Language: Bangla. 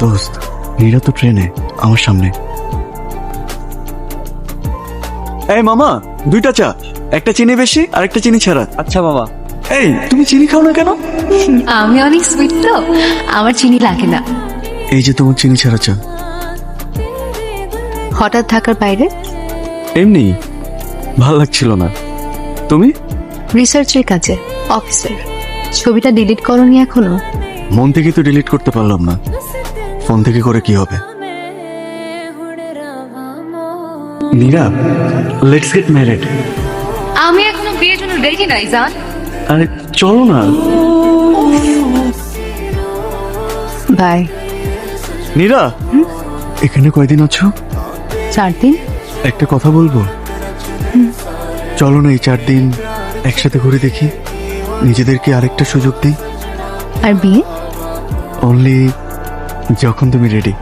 দোস্ত, নীরা তো ট্রেনে আমার সামনে। এই মামা, 2টা চা, একটা চিনি বেশি আর একটা চিনি ছাড়া। আচ্ছা মামা। এই তুমি চিনি খাও না কেন? আমি অনেক সুইট তো, আমার চিনি লাগে না। এই যে তোমার চিনি ছাড়া চা। হঠাৎ ঢাকার বাইরে? এমনি ভাল লাগছিল না। তুমি? রিসার্চের কাজে, অফিসের। ছবিটা ডিলিট করনি এখনো? মন থেকে তো ডিলিট করতে পারলাম না, ফোন থেকে করে কি হবে? Neera, let's get married. আমি এখনো বিয়ের জন্য রেডি নাই জান। আরে চলো না। বাই। নীরা, এখানে কয়দিন আছো? 4 দিন। একটা কথা বলবো? চলো না এই 4 দিন একসাথে ঘুরে দেখি, নিজেদেরকে আরেকটা সুযোগ দিই। আর বিয়ে? অনলি যখন তুমি রেডি।